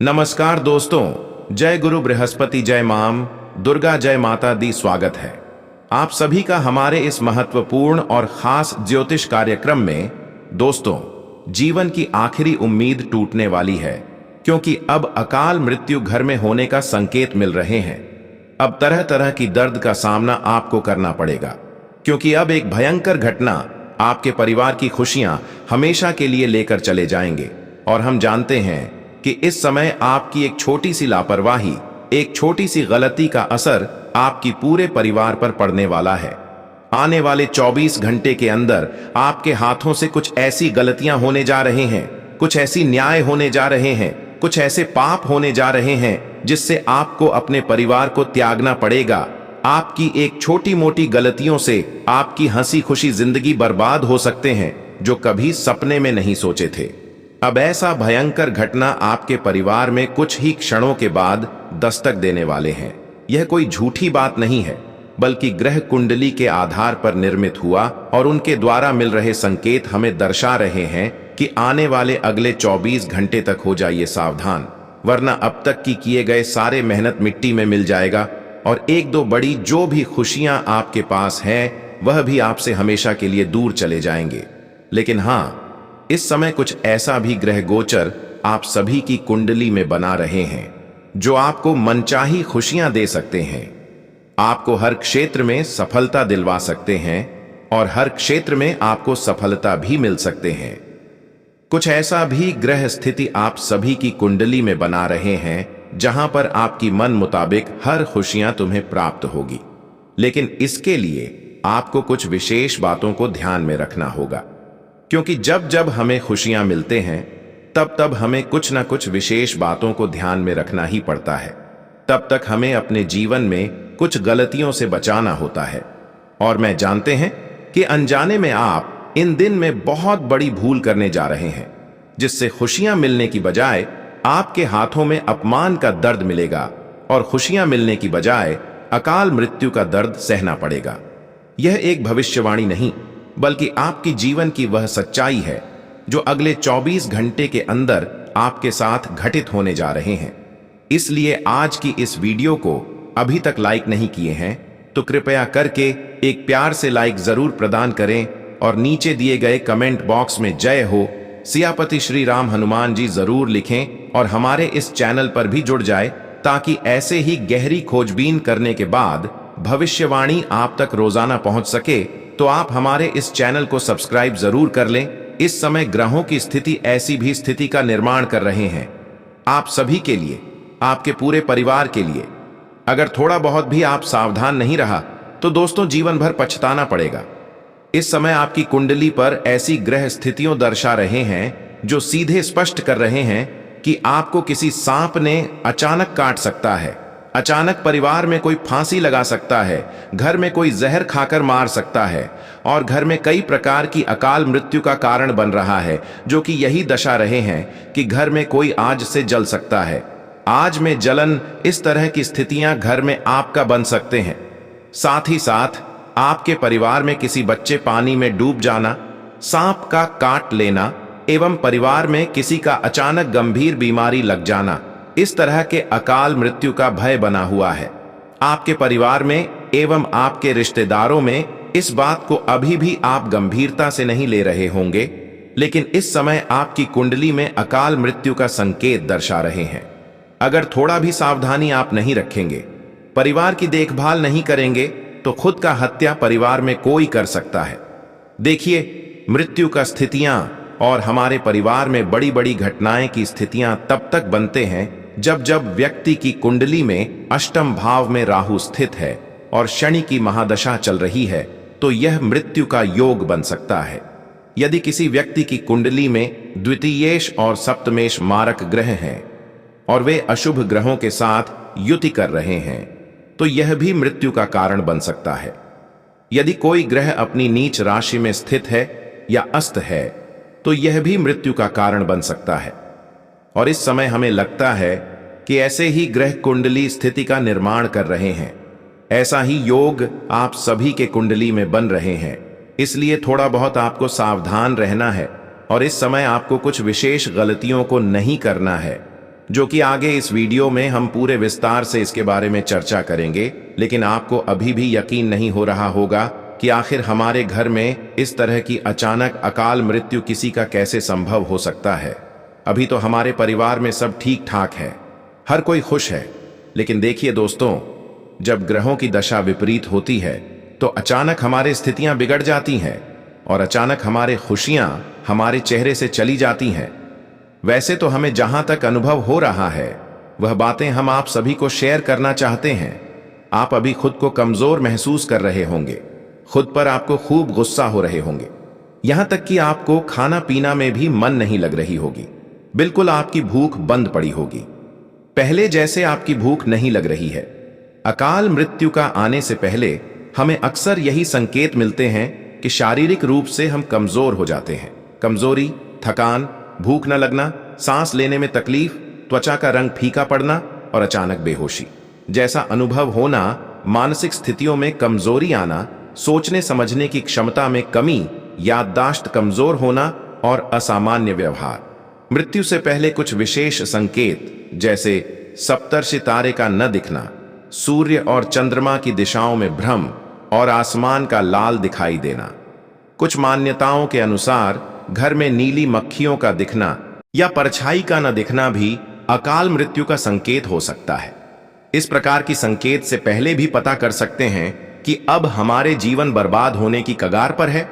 नमस्कार दोस्तों, जय गुरु बृहस्पति, जय माम दुर्गा, जय माता दी। स्वागत है आप सभी का हमारे इस महत्वपूर्ण और खास ज्योतिष कार्यक्रम में। दोस्तों, जीवन की आखिरी उम्मीद टूटने वाली है, क्योंकि अब अकाल मृत्यु घर में होने का संकेत मिल रहे हैं। अब तरह तरह की दर्द का सामना आपको करना पड़ेगा, क्योंकि अब एक भयंकर घटना आपके परिवार की खुशियां हमेशा के लिए लेकर चले जाएंगे। और हम जानते हैं कि इस समय आपकी एक छोटी सी लापरवाही, एक छोटी सी गलती का असर आपकी पूरे परिवार पर पड़ने वाला है। आने वाले 24 घंटे के अंदर आपके हाथों से कुछ ऐसी गलतियां होने जा रहे हैं, कुछ ऐसी न्याय होने जा रहे हैं, कुछ ऐसे पाप होने जा रहे हैं जिससे आपको अपने परिवार को त्यागना पड़ेगा। आपकी एक छोटी मोटी गलतियों से आपकी हंसी खुशी जिंदगी बर्बाद हो सकते हैं, जो कभी सपने में नहीं सोचे थे। अब ऐसा भयंकर घटना आपके परिवार में कुछ ही क्षणों के बाद दस्तक देने वाले हैं। यह कोई झूठी बात नहीं है, बल्कि ग्रह कुंडली के आधार पर निर्मित हुआ, और उनके द्वारा मिल रहे संकेत हमें दर्शा रहे हैं कि आने वाले अगले 24 घंटे तक हो जाइए सावधान, वरना अब तक की किए गए सारे मेहनत मिट्टी में मिल जाएगा, और एक दो बड़ी जो भी खुशियां आपके पास हैं वह भी आपसे हमेशा के लिए दूर चले जाएंगे। लेकिन हाँ, इस समय कुछ ऐसा भी ग्रह गोचर आप सभी की कुंडली में बना रहे हैं जो आपको मनचाही खुशियां दे सकते हैं, आपको हर क्षेत्र में सफलता दिलवा सकते हैं, और हर क्षेत्र में आपको सफलता भी मिल सकते हैं। कुछ ऐसा भी ग्रह स्थिति आप सभी की कुंडली में बना रहे हैं जहां पर आपकी मन मुताबिक हर खुशियां तुम्हें प्राप्त होगी। लेकिन इसके लिए आपको कुछ विशेष बातों को ध्यान में रखना होगा, क्योंकि जब जब हमें खुशियां मिलते हैं तब तब हमें कुछ ना कुछ विशेष बातों को ध्यान में रखना ही पड़ता है। तब तक हमें अपने जीवन में कुछ गलतियों से बचाना होता है। और मैं जानते हैं कि अनजाने में आप इन दिन में बहुत बड़ी भूल करने जा रहे हैं, जिससे खुशियां मिलने की बजाय आपके हाथों में अपमान का दर्द मिलेगा, और खुशियां मिलने की बजाय अकाल मृत्यु का दर्द सहना पड़ेगा। यह एक भविष्यवाणी नहीं, बल्कि आपकी जीवन की वह सच्चाई है जो अगले 24 घंटे के अंदर आपके साथ घटित होने जा रहे हैं। इसलिए आज की इस वीडियो को अभी तक लाइक नहीं किए हैं तो कृपया करके एक प्यार से लाइक जरूर प्रदान करें, और नीचे दिए गए कमेंट बॉक्स में जय हो सियापति श्री राम हनुमान जी जरूर लिखें, और हमारे इस चैनल पर भी जुड़ जाए, ताकि ऐसे ही गहरी खोजबीन करने के बाद भविष्यवाणी आप तक रोजाना पहुंच सके। तो आप हमारे इस चैनल को सब्सक्राइब जरूर कर लें। इस समय ग्रहों की स्थिति ऐसी भी स्थिति का निर्माण कर रहे हैं आप सभी के लिए, आपके पूरे परिवार के लिए। अगर थोड़ा बहुत भी आप सावधान नहीं रहा तो दोस्तों जीवन भर पछताना पड़ेगा। इस समय आपकी कुंडली पर ऐसी ग्रह स्थितियों दर्शा रहे हैं जो सीधे स्पष्ट कर रहे हैं कि आपको किसी सांप ने अचानक काट सकता है, अचानक परिवार में कोई फांसी लगा सकता है, घर में कोई जहर खाकर मार सकता है, और घर में कई प्रकार की अकाल मृत्यु का कारण बन रहा है, जो कि यही दर्शा रहे हैं कि घर में कोई आग से जल सकता है। आज में जलन, इस तरह की स्थितियां घर में आपका बन सकते हैं। साथ ही साथ आपके परिवार में किसी बच्चे पानी में डूब जाना, सांप का काट लेना, एवं परिवार में किसी का अचानक गंभीर बीमारी लग जाना, इस तरह के अकाल मृत्यु का भय बना हुआ है। आपके परिवार में एवं आपके रिश्तेदारों में इस बात को अभी भी आप गंभीरता से नहीं ले रहे होंगे, लेकिन इस समय आपकी कुंडली में अकाल मृत्यु का संकेत दर्शा रहे हैं। अगर थोड़ा भी सावधानी आप नहीं रखेंगे, परिवार की देखभाल नहीं करेंगे, तो खुद का हत्या परिवार में कोई कर सकता है। देखिए, मृत्यु का स्थितियां और हमारे परिवार में बड़ी बड़ी घटनाएं की स्थितियां तब तक बनते हैं जब जब व्यक्ति की कुंडली में अष्टम भाव में राहु स्थित है और शनि की महादशा चल रही है, तो यह मृत्यु का योग बन सकता है। यदि किसी व्यक्ति की कुंडली में द्वितीयेश और सप्तमेश मारक ग्रह हैं और वे अशुभ ग्रहों के साथ युति कर रहे हैं, तो यह भी मृत्यु का कारण बन सकता है। यदि कोई ग्रह अपनी नीच राशि में स्थित है या अस्त है, तो यह भी मृत्यु का कारण बन सकता है। और इस समय हमें लगता है कि ऐसे ही ग्रह कुंडली स्थिति का निर्माण कर रहे हैं, ऐसा ही योग आप सभी के कुंडली में बन रहे हैं। इसलिए थोड़ा बहुत आपको सावधान रहना है, और इस समय आपको कुछ विशेष गलतियों को नहीं करना है। जो कि आगे इस वीडियो में हम पूरे विस्तार से इसके बारे में चर्चा करेंगे। लेकिन आपको अभी भी यकीन नहीं हो रहा होगा कि आखिर हमारे घर में इस तरह की अचानक अकाल मृत्यु किसी का कैसे संभव हो सकता है। अभी तो हमारे परिवार में सब ठीक ठाक है, हर कोई खुश है। लेकिन देखिए दोस्तों, जब ग्रहों की दशा विपरीत होती है तो अचानक हमारी स्थितियां बिगड़ जाती हैं और अचानक हमारे खुशियां हमारे चेहरे से चली जाती हैं। वैसे तो हमें जहां तक अनुभव हो रहा है वह बातें हम आप सभी को शेयर करना चाहते हैं। आप अभी खुद को कमजोर महसूस कर रहे होंगे, खुद पर आपको खूब गुस्सा हो रहे होंगे, यहां तक कि आपको खाना पीना में भी मन नहीं लग रही होगी। बिल्कुल आपकी भूख बंद पड़ी होगी, पहले जैसे आपकी भूख नहीं लग रही है। अकाल मृत्यु का आने से पहले हमें अक्सर यही संकेत मिलते हैं कि शारीरिक रूप से हम कमजोर हो जाते हैं। कमजोरी, थकान, भूख न लगना, सांस लेने में तकलीफ, त्वचा का रंग फीका पड़ना और अचानक बेहोशी जैसा अनुभव होना, मानसिक स्थितियों में कमजोरी आना, सोचने समझने की क्षमता में कमी, याददाश्त कमजोर होना और असामान्य व्यवहार। मृत्यु से पहले कुछ विशेष संकेत जैसे सप्तर्षि तारे का न दिखना, सूर्य और चंद्रमा की दिशाओं में भ्रम और आसमान का लाल दिखाई देना। कुछ मान्यताओं के अनुसार घर में नीली मक्खियों का दिखना या परछाई का न दिखना भी अकाल मृत्यु का संकेत हो सकता है। इस प्रकार की संकेत से पहले भी पता कर सकते हैं कि अब हमारे जीवन बर्बाद होने की कगार पर है।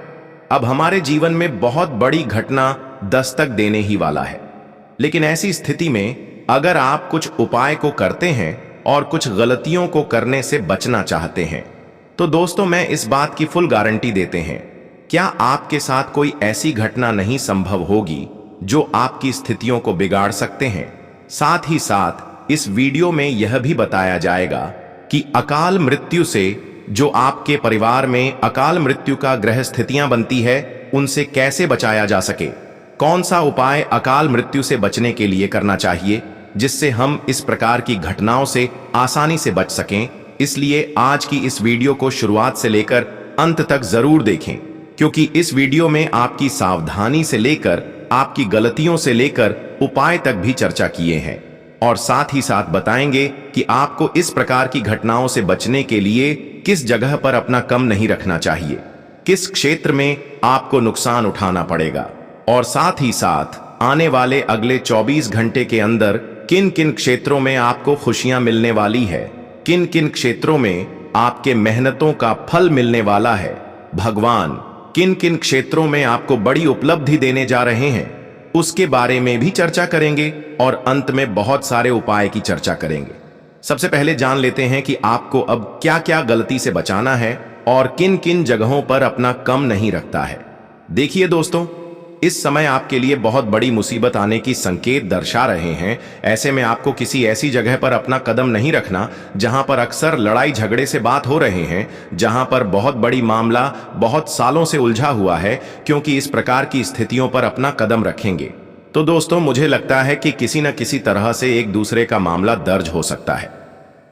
अब हमारे जीवन में बहुत बड़ी घटना दस्तक देने ही वाला है। लेकिन ऐसी स्थिति में अगर आप कुछ उपाय को करते हैं और कुछ गलतियों को करने से बचना चाहते हैं तो दोस्तों, मैं इस बात की फुल गारंटी देते हैं, क्या आपके साथ कोई ऐसी घटना नहीं संभव होगी जो आपकी स्थितियों को बिगाड़ सकते हैं। साथ ही साथ इस वीडियो में यह भी बताया जाएगा कि अकाल मृत्यु से जो आपके परिवार में अकाल मृत्यु का ग्रह स्थितियां बनती है उनसे कैसे बचाया जा सके, कौन सा उपाय अकाल मृत्यु से बचने के लिए करना चाहिए जिससे हम इस प्रकार की घटनाओं से आसानी से बच सकें। इसलिए आज की इस वीडियो को शुरुआत से लेकर अंत तक जरूर देखें, क्योंकि इस वीडियो में आपकी सावधानी से लेकर आपकी गलतियों से लेकर उपाय तक भी चर्चा किए हैं और साथ ही साथ बताएंगे कि आपको इस प्रकार की घटनाओं से बचने के लिए किस जगह पर अपना कम नहीं रखना चाहिए, किस क्षेत्र में आपको नुकसान उठाना पड़ेगा और साथ ही साथ आने वाले अगले 24 घंटे के अंदर किन किन क्षेत्रों में आपको खुशियां मिलने वाली है, किन किन क्षेत्रों में आपके मेहनतों का फल मिलने वाला है, भगवान किन किन क्षेत्रों में आपको बड़ी उपलब्धि देने जा रहे हैं, उसके बारे में भी चर्चा करेंगे और अंत में बहुत सारे उपाय की चर्चा करेंगे। सबसे पहले जान लेते हैं कि आपको अब क्या क्या गलती से बचाना है और किन किन जगहों पर अपना कम नहीं रखता है। देखिए दोस्तों, इस समय आपके लिए बहुत बड़ी मुसीबत आने की संकेत दर्शा रहे हैं। ऐसे में आपको किसी ऐसी जगह पर अपना कदम नहीं रखना जहां पर अक्सर लड़ाई झगड़े से बात हो रहे हैं, जहां पर बहुत बड़ी मामला बहुत सालों से उलझा हुआ है, क्योंकि इस प्रकार की स्थितियों पर अपना कदम रखेंगे तो दोस्तों मुझे लगता है कि किसी न किसी तरह से एक दूसरे का मामला दर्ज हो सकता है।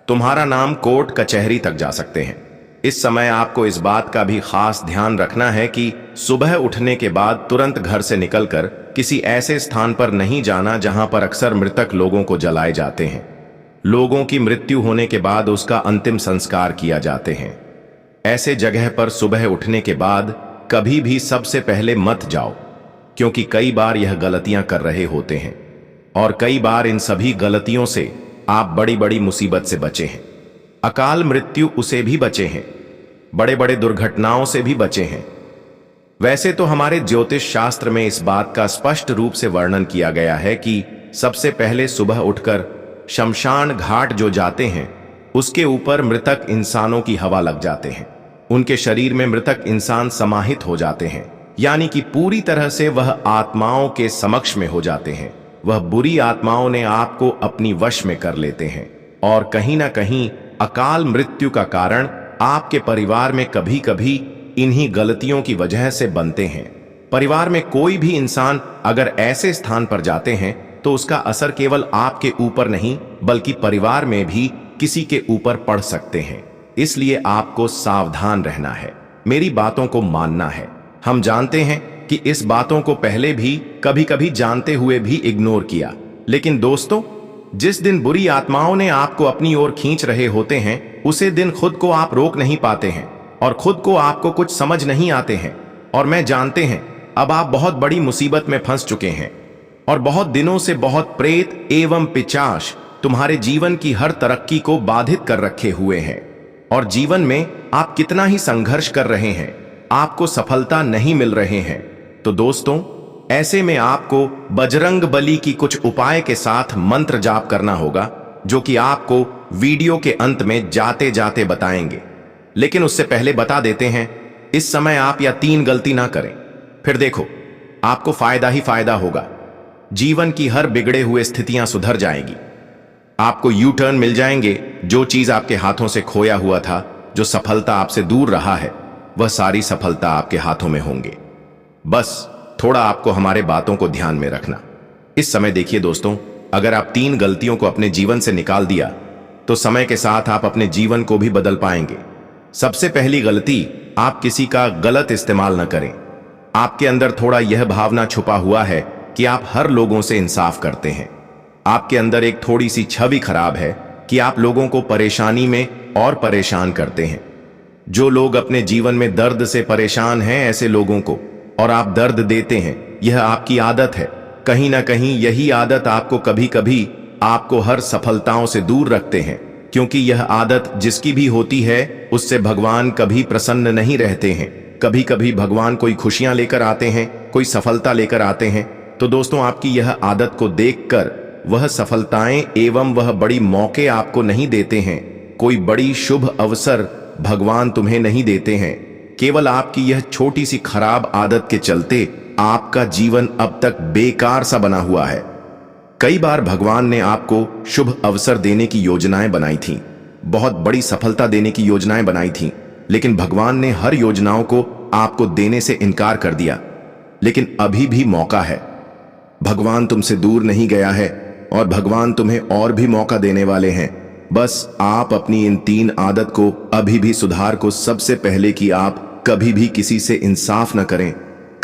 तुम्हारा नाम कोर्ट कचहरी तक जा सकते हैं। इस समय आपको इस बात का भी खास ध्यान रखना है कि सुबह उठने के बाद तुरंत घर से निकलकर किसी ऐसे स्थान पर नहीं जाना जहां पर अक्सर मृतक लोगों को जलाए जाते हैं। लोगों की मृत्यु होने के बाद उसका अंतिम संस्कार किया जाते हैं। ऐसे जगह पर सुबह उठने के बाद कभी भी सबसे पहले मत जाओ, क्योंकि कई बार यह गलतियां कर रहे होते हैं और कई बार इन सभी गलतियों से आप बड़ी बड़ी मुसीबत से बचे हैं। अकाल मृत्यु उसे भी बचे हैं, बड़े बड़े दुर्घटनाओं से भी बचे हैं। वैसे तो हमारे ज्योतिष शास्त्र में इस बात का स्पष्ट रूप से वर्णन किया गया है कि सबसे पहले सुबह उठकर शमशान घाट जो जाते हैं उसके ऊपर मृतक इंसानों की हवा लग जाते हैं। उनके शरीर में मृतक इंसान समाहित हो जाते हैं, यानी कि पूरी तरह से वह आत्माओं के समक्ष में हो जाते हैं। वह बुरी आत्माओं ने आपको अपनी वश में कर लेते हैं और कहीं ना कहीं अकाल मृत्यु का कारण आपके परिवार में कभी कभी इन्हीं गलतियों की वजह से बनते हैं। परिवार में कोई भी इंसान अगर ऐसे स्थान पर जाते हैं तो उसका असर केवल आपके ऊपर नहीं बल्कि परिवार में भी किसी के ऊपर पड़ सकते हैं। इसलिए आपको सावधान रहना है, मेरी बातों को मानना है। हम जानते हैं कि इस बातों को पहले भी कभी कभी जानते हुए भी इग्नोर किया, लेकिन दोस्तों जिस दिन बुरी आत्माओं ने आपको अपनी ओर खींच रहे होते हैं, उसे दिन खुद को आप रोक नहीं पाते हैं और खुद को आपको कुछ समझ नहीं आते हैं। और मैं जानते हैं अब आप बहुत बड़ी मुसीबत में फंस चुके हैं और बहुत दिनों से बहुत प्रेत एवं पिशाच तुम्हारे जीवन की हर तरक्की को बाधित कर रखे हुए हैं और जीवन में आप कितना ही संघर्ष कर रहे हैं, आपको सफलता नहीं मिल रहे हैं। तो दोस्तों, ऐसे में आपको बजरंग बली की कुछ उपाय के साथ मंत्र जाप करना होगा, जो कि आपको वीडियो के अंत में जाते जाते बताएंगे। लेकिन उससे पहले बता देते हैं, इस समय आप या 3 गलती ना करें, फिर देखो आपको फायदा ही फायदा होगा। जीवन की हर बिगड़े हुए स्थितियां सुधर जाएगी, आपको यू टर्न मिल जाएंगे। जो चीज आपके हाथों से खोया हुआ था, जो सफलता आपसे दूर रहा है, वह सारी सफलता आपके हाथों में होंगे। बस थोड़ा आपको हमारे बातों को ध्यान में रखना। इस समय देखिए दोस्तों, अगर आप 3 गलतियों को अपने जीवन से निकाल दिया तो समय के साथ आप अपने जीवन को भी बदल पाएंगे। सबसे पहली गलती, आप किसी का गलत इस्तेमाल न करें। आपके अंदर थोड़ा यह भावना छुपा हुआ है कि आप हर लोगों से इंसाफ करते हैं। आपके अंदर एक थोड़ी सी छवि खराब है कि आप लोगों को परेशानी में और परेशान करते हैं। जो लोग अपने जीवन में दर्द से परेशान हैं, ऐसे लोगों को और आप दर्द देते हैं, यह आपकी आदत है। कहीं ना कहीं यही आदत आपको कभी कभी आपको हर सफलताओं से दूर रखते हैं, क्योंकि यह आदत जिसकी भी होती है, उससे भगवान कभी प्रसन्न नहीं रहते हैं। कभी कभी भगवान कोई खुशियां लेकर आते हैं, कोई सफलता लेकर आते हैं, तो दोस्तों आपकी यह आदत को देखकर वह सफलताएं एवं वह बड़ी मौके आपको नहीं देते हैं। कोई बड़ी शुभ अवसर भगवान तुम्हें नहीं देते हैं। केवल आपकी यह छोटी सी खराब आदत के चलते आपका जीवन अब तक बेकार सा बना हुआ है। कई बार भगवान ने आपको शुभ अवसर देने की योजनाएं बनाई थीं, बहुत बड़ी सफलता देने की योजनाएं बनाई थीं, लेकिन भगवान ने हर योजनाओं को आपको देने से इनकार कर दिया। लेकिन अभी भी मौका है, भगवान तुमसे दूर नहीं गया है और भगवान तुम्हें और भी मौका देने वाले हैं। बस आप अपनी इन 3 आदत को अभी भी सुधार को। सबसे पहले कि आप कभी भी किसी से इंसाफ न करें,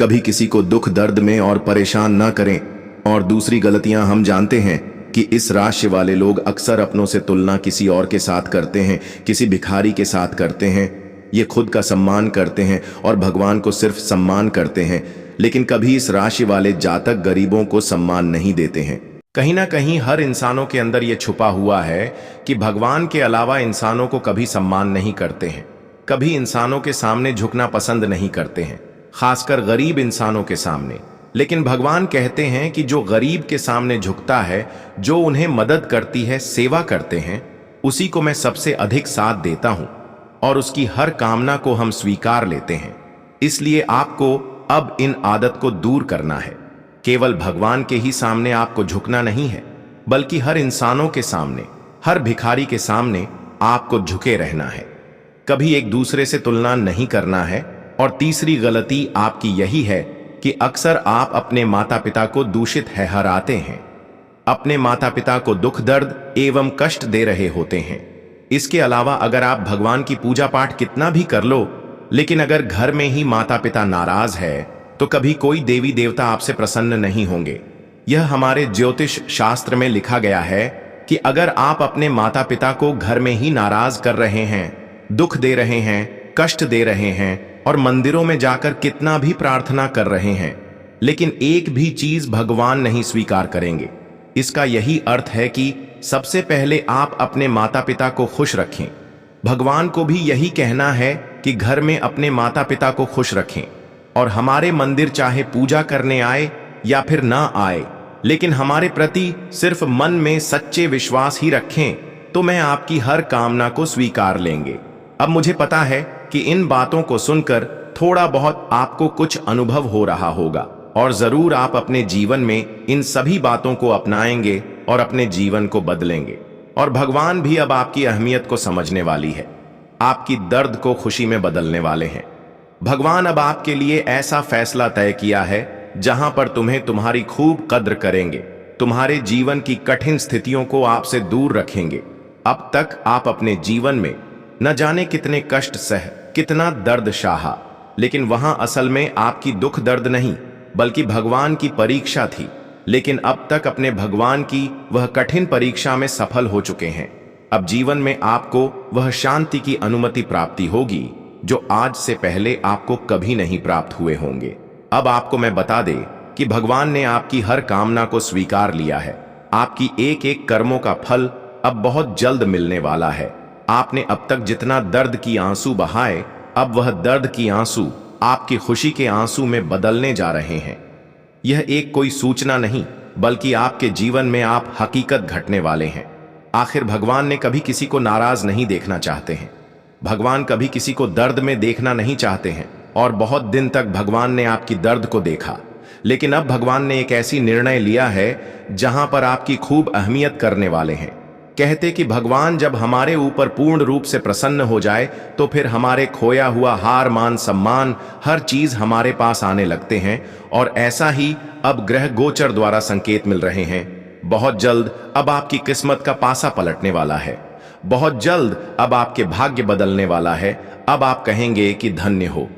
कभी किसी को दुख दर्द में और परेशान न करें। और दूसरी गलतियां हम जानते हैं कि इस राशि वाले लोग अक्सर अपनों से तुलना किसी और के साथ करते हैं, किसी भिखारी के साथ करते हैं। ये खुद का सम्मान करते हैं और भगवान को सिर्फ सम्मान करते हैं, लेकिन कभी इस राशि वाले जातक गरीबों को सम्मान नहीं देते हैं। कहीं ना कहीं हर इंसानों के अंदर यह छुपा हुआ है कि भगवान के अलावा इंसानों को कभी सम्मान नहीं करते हैं, कभी इंसानों के सामने झुकना पसंद नहीं करते हैं, खासकर गरीब इंसानों के सामने। लेकिन भगवान कहते हैं कि जो गरीब के सामने झुकता है, जो उन्हें मदद करती है, सेवा करते हैं, उसी को मैं सबसे अधिक साथ देता हूं और उसकी हर कामना को हम स्वीकार लेते हैं। इसलिए आपको अब इन आदत को दूर करना है। केवल भगवान के ही सामने आपको झुकना नहीं है, बल्कि हर इंसानों के सामने, हर भिखारी के सामने आपको झुके रहना है। कभी एक दूसरे से तुलना नहीं करना है। और तीसरी गलती आपकी यही है कि अक्सर आप अपने माता पिता को दूषित ठहराते हैं, अपने माता पिता को दुख दर्द एवं कष्ट दे रहे होते हैं। इसके अलावा अगर आप भगवान की पूजा पाठ कितना भी कर लो, लेकिन अगर घर में ही माता पिता नाराज है, तो कभी कोई देवी देवता आपसे प्रसन्न नहीं होंगे। यह हमारे ज्योतिष शास्त्र में लिखा गया है कि अगर आप अपने माता पिता को घर में ही नाराज कर रहे हैं, दुख दे रहे हैं, कष्ट दे रहे हैं और मंदिरों में जाकर कितना भी प्रार्थना कर रहे हैं, लेकिन एक भी चीज भगवान नहीं स्वीकार करेंगे, इसका यही अर्थ है कि सबसे पहले आप अपने माता पिता को खुश रखें। भगवान को भी यही कहना है कि घर में अपने माता पिता को खुश रखें और हमारे मंदिर चाहे पूजा करने आए या फिर ना आए, लेकिन हमारे प्रति सिर्फ मन में सच्चे विश्वास ही रखें, तो मैं आपकी हर कामना को स्वीकार लेंगे। अब मुझे पता है कि इन बातों को सुनकर थोड़ा बहुत आपको कुछ अनुभव हो रहा होगा और जरूर आप अपने जीवन में इन सभी बातों को अपनाएंगे और अपने जीवन को बदलेंगे। और भगवान भी अब आपकी अहमियत को समझने वाली है, आपकी दर्द को खुशी में बदलने वाले हैं। भगवान अब आपके लिए ऐसा फैसला तय किया है जहां पर तुम्हें तुम्हारी खूब कद्र करेंगे, तुम्हारे जीवन की कठिन स्थितियों को आपसे दूर रखेंगे। अब तक आप अपने जीवन में न जाने कितने कष्ट सह, कितना दर्द सहा, लेकिन वहां असल में आपकी दुख दर्द नहीं बल्कि भगवान की परीक्षा थी। लेकिन अब तक अपने भगवान की वह कठिन परीक्षा में सफल हो चुके हैं। अब जीवन में आपको वह शांति की अनुमति प्राप्ति होगी जो आज से पहले आपको कभी नहीं प्राप्त हुए होंगे। अब आपको मैं बता दे कि भगवान ने आपकी हर कामना को स्वीकार लिया है। आपकी एक एक कर्मों का फल अब बहुत जल्द मिलने वाला है। आपने अब तक जितना दर्द की आंसू बहाए, अब वह दर्द की आंसू आपकी खुशी के आंसू में बदलने जा रहे हैं। यह एक कोई सूचना नहीं, बल्कि आपके जीवन में आप हकीकत घटने वाले हैं। आखिर भगवान ने कभी किसी को नाराज नहीं देखना चाहते हैं। भगवान कभी किसी को दर्द में देखना नहीं चाहते हैं, और बहुत दिन तक भगवान ने आपकी दर्द को देखा। लेकिन अब भगवान ने एक ऐसी निर्णय लिया है जहां पर आपकी खूब अहमियत करने वाले हैं। कहते कि भगवान जब हमारे ऊपर पूर्ण रूप से प्रसन्न हो जाए तो फिर हमारे खोया हुआ हार मान सम्मान हर चीज हमारे पास आने लगते हैं, और ऐसा ही अब ग्रह गोचर द्वारा संकेत मिल रहे हैं। बहुत जल्द अब आपकी किस्मत का पासा पलटने वाला है। बहुत जल्द अब आपके भाग्य बदलने वाला है। अब आप कहेंगे कि धन्य हो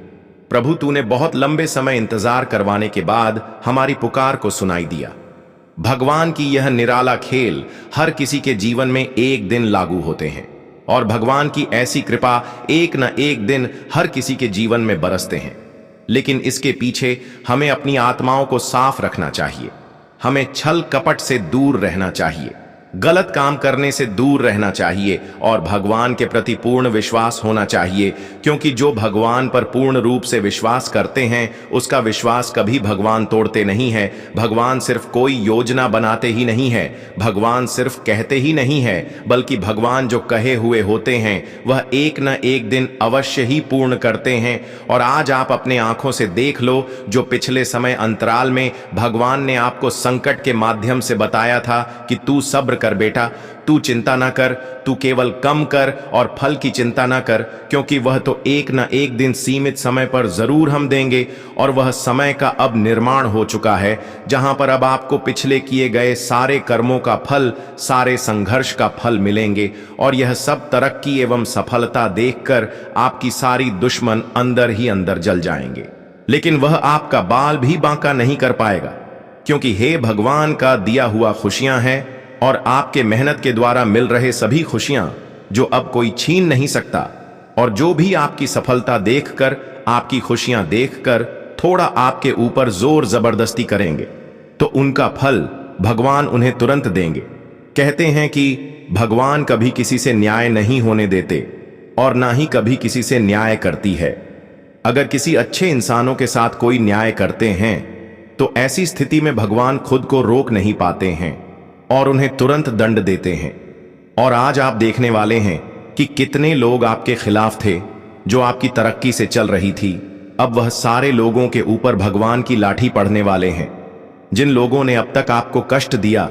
प्रभु, तूने बहुत लंबे समय इंतजार करवाने के बाद हमारी पुकार को सुनाई दिया। भगवान की यह निराला खेल हर किसी के जीवन में एक दिन लागू होते हैं, और भगवान की ऐसी कृपा एक न एक दिन हर किसी के जीवन में बरसते हैं। लेकिन इसके पीछे हमें अपनी आत्माओं को साफ रखना चाहिए। हमें छल कपट से दूर रहना चाहिए, गलत काम करने से दूर रहना चाहिए, और भगवान के प्रति पूर्ण विश्वास होना चाहिए, क्योंकि जो भगवान पर पूर्ण रूप से विश्वास करते हैं उसका विश्वास कभी भगवान तोड़ते नहीं है। भगवान सिर्फ कोई योजना बनाते ही नहीं है, भगवान सिर्फ कहते ही नहीं है, बल्कि भगवान जो कहे हुए होते हैं वह एक न एक दिन अवश्य ही पूर्ण करते हैं। और आज आप अपने आंखों से देख लो, जो पिछले समय अंतराल में भगवान ने आपको संकट के माध्यम से बताया था कि तू सब्र कर बेटा, तू चिंता ना कर, तू केवल कम कर और फल की चिंता ना कर, क्योंकि वह तो एक ना एक दिन सीमित समय पर जरूर हम देंगे। और वह समय का अब निर्माण हो चुका है, जहां पर अब आपको पिछले किए गए सारे कर्मों का फल, सारे संघर्ष का फल मिलेंगे। और यह सब तरक्की एवं सफलता देखकर आपकी सारी दुश्मन अंदर ही अंदर जल जाएंगे। लेकिन वह आपका बाल भी बांका नहीं कर पाएगा, क्योंकि हे भगवान का दिया हुआ खुशियां हैं, और आपके मेहनत के द्वारा मिल रहे सभी खुशियां जो अब कोई छीन नहीं सकता। और जो भी आपकी सफलता देखकर, आपकी खुशियां देखकर थोड़ा आपके ऊपर जोर जबरदस्ती करेंगे, तो उनका फल भगवान उन्हें तुरंत देंगे। कहते हैं कि भगवान कभी किसी से न्याय नहीं होने देते, और ना ही कभी किसी से न्याय करती है। अगर किसी अच्छे इंसानों के साथ कोई न्याय करते हैं तो ऐसी स्थिति में भगवान खुद को रोक नहीं पाते हैं और उन्हें तुरंत दंड देते हैं। और आज आप देखने वाले हैं कि कितने लोग आपके खिलाफ थे, जो आपकी तरक्की से चल रही थी। अब वह सारे लोगों के ऊपर भगवान की लाठी पड़ने वाले हैं। जिन लोगों ने अब तक आपको कष्ट दिया,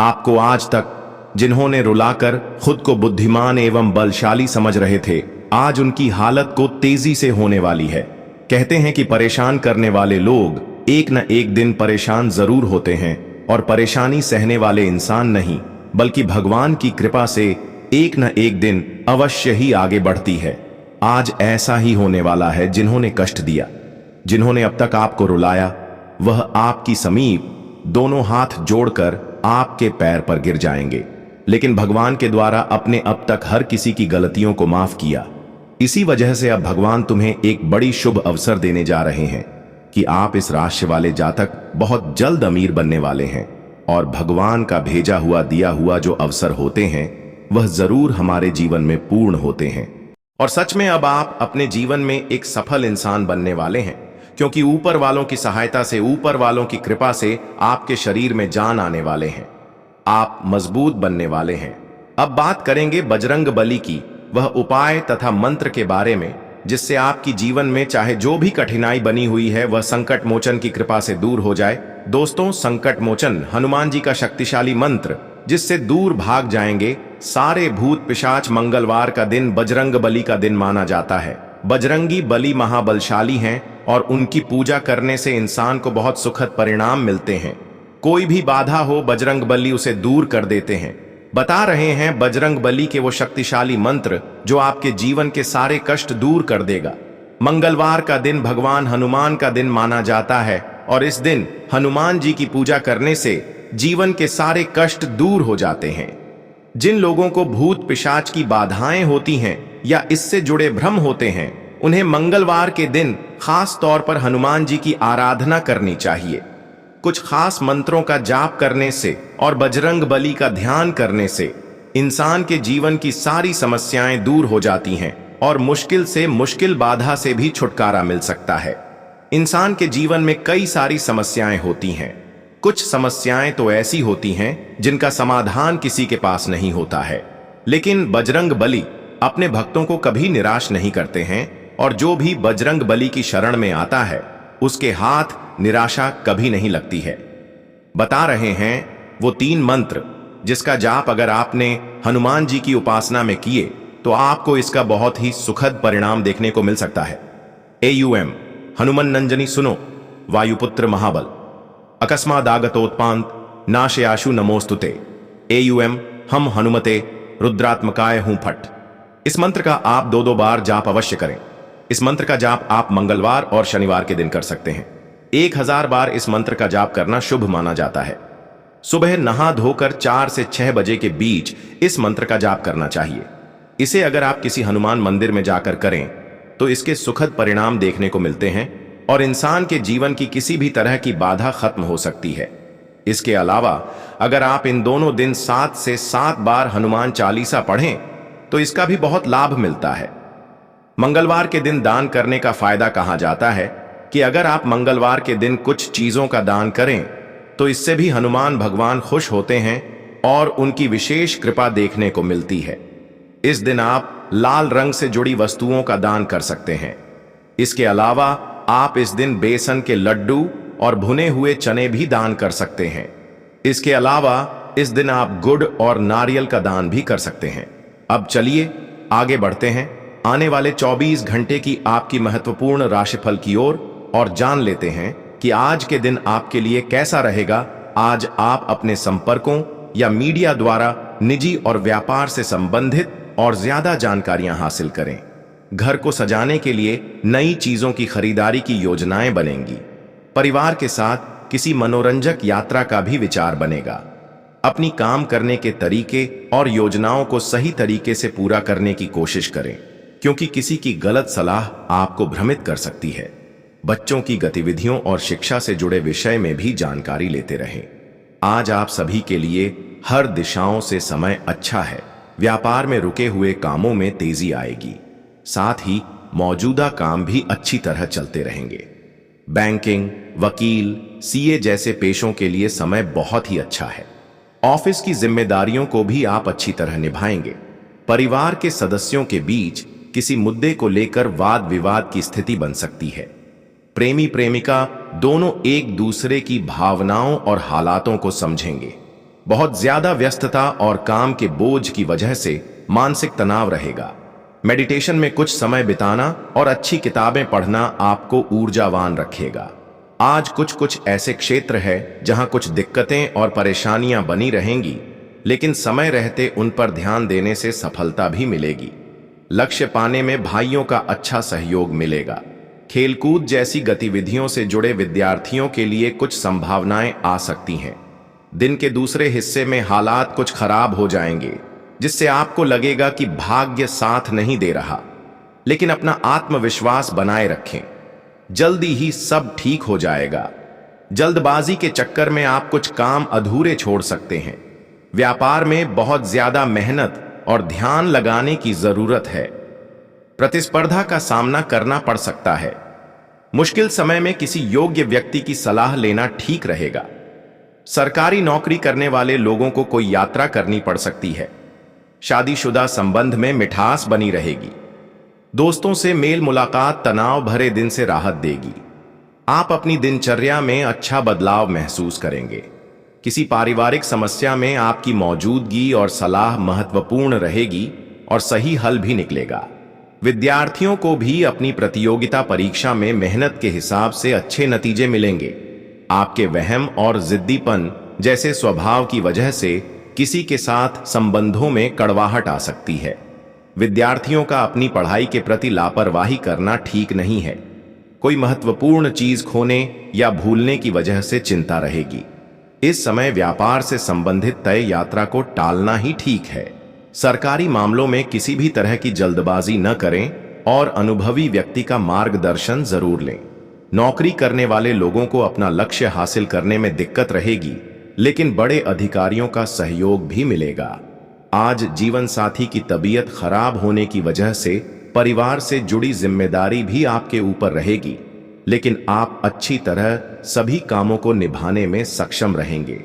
आपको आज तक जिन्होंने रुलाकर खुद को बुद्धिमान एवं बलशाली समझ रहे थे, आज उनकी हालत को तेजी से होने वाली है। कहते हैं कि परेशान करने वाले लोग एक न एक दिन परेशान जरूर होते हैं, और परेशानी सहने वाले इंसान नहीं, बल्कि भगवान की कृपा से एक न एक दिन अवश्य ही आगे बढ़ती है। आज ऐसा ही होने वाला है। जिन्होंने कष्ट दिया, जिन्होंने अब तक आपको रुलाया, वह आपकी समीप दोनों हाथ जोड़कर आपके पैर पर गिर जाएंगे। लेकिन भगवान के द्वारा अपने अब तक हर किसी की गलतियों को माफ किया। इसी वजह से अब भगवान तुम्हें एक बड़ी शुभ अवसर देने जा रहे हैं कि आप इस राशि वाले जातक बहुत जल्द अमीर बनने वाले हैं। और भगवान का भेजा हुआ दिया हुआ जो अवसर होते हैं वह जरूर हमारे जीवन में पूर्ण होते हैं। और सच में अब आप अपने जीवन में एक सफल इंसान बनने वाले हैं, क्योंकि ऊपर वालों की सहायता से, ऊपर वालों की कृपा से आपके शरीर में जान आने वाले हैं। आप मजबूत बनने वाले हैं। अब बात करेंगे बजरंग बली की, वह उपाय तथा मंत्र के बारे में, जिससे आपकी जीवन में चाहे जो भी कठिनाई बनी हुई है वह संकट मोचन की कृपा से दूर हो जाए। दोस्तों, संकट मोचन हनुमान जी का शक्तिशाली मंत्र, जिससे दूर भाग जाएंगे सारे भूत पिशाच। मंगलवार का दिन बजरंग बली का दिन माना जाता है। बजरंगी बली महाबलशाली हैं और उनकी पूजा करने से इंसान को बहुत सुखद परिणाम मिलते हैं। कोई भी बाधा हो, बजरंग बली उसे दूर कर देते हैं। बता रहे हैं बजरंग बली के वो शक्तिशाली मंत्र जो आपके जीवन के सारे कष्ट दूर कर देगा। मंगलवार का दिन भगवान हनुमान का दिन माना जाता है, और इस दिन हनुमान जी की पूजा करने से जीवन के सारे कष्ट दूर हो जाते हैं। जिन लोगों को भूत पिशाच की बाधाएं होती हैं या इससे जुड़े भ्रम होते हैं, उन्हें मंगलवार के दिन खास तौर पर हनुमान जी की आराधना करनी चाहिए। कुछ खास मंत्रों का जाप करने से और बजरंग बली का ध्यान करने से इंसान के जीवन की सारी समस्याएं दूर हो जाती हैं और मुश्किल से मुश्किल बाधा से भी छुटकारा मिल सकता है। इंसान के जीवन में कई सारी समस्याएं होती हैं। कुछ समस्याएं तो ऐसी होती हैं जिनका समाधान किसी के पास नहीं होता है, लेकिन बजरंग बली अपने भक्तों को कभी निराश नहीं करते हैं और जो भी बजरंग बली की शरण में आता है उसके हाथ निराशा कभी नहीं लगती है। बता रहे हैं वो 3 मंत्र जिसका जाप अगर आपने हनुमान जी की उपासना में किए तो आपको इसका बहुत ही सुखद परिणाम देखने को मिल सकता है। AUM हनुमन नंजनी सुनो, वायुपुत्र महाबल, अकस्मादागतोत्पांत नाशयाशु नमोस्तुते, AUM हम हनुमते रुद्रात्मकाय हूं फट। इस मंत्र का आप 2-2 बार जाप अवश्य करें। इस मंत्र का जाप आप मंगलवार और शनिवार के दिन कर सकते हैं। 1000 बार इस मंत्र का जाप करना शुभ माना जाता है। सुबह नहा धोकर 4 से 6 बजे के बीच इस मंत्र का जाप करना चाहिए। इसे अगर आप किसी हनुमान मंदिर में जाकर करें तो इसके सुखद परिणाम देखने को मिलते हैं और इंसान के जीवन की किसी भी तरह की बाधा खत्म हो सकती है। इसके अलावा अगर आप इन दोनों दिन 7 से 7 बार हनुमान चालीसा पढ़ें तो इसका भी बहुत लाभ मिलता है। मंगलवार के दिन दान करने का फायदा कहा जाता है कि अगर आप मंगलवार के दिन कुछ चीजों का दान करें तो इससे भी हनुमान भगवान खुश होते हैं और उनकी विशेष कृपा देखने को मिलती है। इस दिन आप लाल रंग से जुड़ी वस्तुओं का दान कर सकते हैं। इसके अलावा आप इस दिन बेसन के लड्डू और भुने हुए चने भी दान कर सकते हैं। इसके अलावा इस दिन आप गुड़ और नारियल का दान भी कर सकते हैं। अब चलिए आगे बढ़ते हैं आने वाले 24 घंटे की आपकी महत्वपूर्ण राशिफल की ओर और जान लेते हैं कि आज के दिन आपके लिए कैसा रहेगा। आज आप अपने संपर्कों या मीडिया द्वारा निजी और व्यापार से संबंधित और ज्यादा जानकारियां हासिल करें। घर को सजाने के लिए नई चीजों की खरीदारी की योजनाएं बनेंगी। परिवार के साथ किसी मनोरंजक यात्रा का भी विचार बनेगा। अपनी काम करने के तरीके और योजनाओं को सही तरीके से पूरा करने की कोशिश करें, क्योंकि किसी की गलत सलाह आपको भ्रमित कर सकती है। बच्चों की गतिविधियों और शिक्षा से जुड़े विषय में भी जानकारी लेते रहें। आज आप सभी के लिए हर दिशाओं से समय अच्छा है। व्यापार में रुके हुए कामों में तेजी आएगी, साथ ही मौजूदा काम भी अच्छी तरह चलते रहेंगे। बैंकिंग, वकील, CA जैसे पेशों के लिए समय बहुत ही अच्छा है। ऑफिस की जिम्मेदारियों को भी आप अच्छी तरह निभाएंगे। परिवार के सदस्यों के बीच किसी मुद्दे को लेकर वाद विवाद की स्थिति बन सकती है। प्रेमी प्रेमिका दोनों एक दूसरे की भावनाओं और हालातों को समझेंगे। बहुत ज्यादा व्यस्तता और काम के बोझ की वजह से मानसिक तनाव रहेगा। मेडिटेशन में कुछ समय बिताना और अच्छी किताबें पढ़ना आपको ऊर्जावान रखेगा। आज कुछ ऐसे क्षेत्र है जहां कुछ दिक्कतें और परेशानियां बनी रहेंगी, लेकिन समय रहते उन पर ध्यान देने से सफलता भी मिलेगी। लक्ष्य पाने में भाइयों का अच्छा सहयोग मिलेगा। खेलकूद जैसी गतिविधियों से जुड़े विद्यार्थियों के लिए कुछ संभावनाएं आ सकती हैं। दिन के दूसरे हिस्से में हालात कुछ खराब हो जाएंगे, जिससे आपको लगेगा कि भाग्य साथ नहीं दे रहा, लेकिन अपना आत्मविश्वास बनाए रखें। जल्दी ही सब ठीक हो जाएगा। जल्दबाजी के चक्कर में आप कुछ काम अधूरे छोड़ सकते हैं। व्यापार में बहुत ज्यादा मेहनत और ध्यान लगाने की जरूरत है। प्रतिस्पर्धा का सामना करना पड़ सकता है। मुश्किल समय में किसी योग्य व्यक्ति की सलाह लेना ठीक रहेगा। सरकारी नौकरी करने वाले लोगों को कोई यात्रा करनी पड़ सकती है। शादीशुदा संबंध में मिठास बनी रहेगी। दोस्तों से मेल मुलाकात तनाव भरे दिन से राहत देगी। आप अपनी दिनचर्या में अच्छा बदलाव महसूस करेंगे। किसी पारिवारिक समस्या में आपकी मौजूदगी और सलाह महत्वपूर्ण रहेगी और सही हल भी निकलेगा। विद्यार्थियों को भी अपनी प्रतियोगिता परीक्षा में मेहनत के हिसाब से अच्छे नतीजे मिलेंगे। आपके वहम और जिद्दीपन जैसे स्वभाव की वजह से किसी के साथ संबंधों में कड़वाहट आ सकती है। विद्यार्थियों का अपनी पढ़ाई के प्रति लापरवाही करना ठीक नहीं है। कोई महत्वपूर्ण चीज खोने या भूलने की वजह से चिंता रहेगी। इस समय व्यापार से संबंधित तय यात्रा को टालना ही ठीक है। सरकारी मामलों में किसी भी तरह की जल्दबाजी न करें और अनुभवी व्यक्ति का मार्गदर्शन जरूर लें। नौकरी करने वाले लोगों को अपना लक्ष्य हासिल करने में दिक्कत रहेगी, लेकिन बड़े अधिकारियों का सहयोग भी मिलेगा। आज जीवन साथी की तबीयत खराब होने की वजह से परिवार से जुड़ी जिम्मेदारी भी आपके ऊपर रहेगी, लेकिन आप अच्छी तरह सभी कामों को निभाने में सक्षम रहेंगे।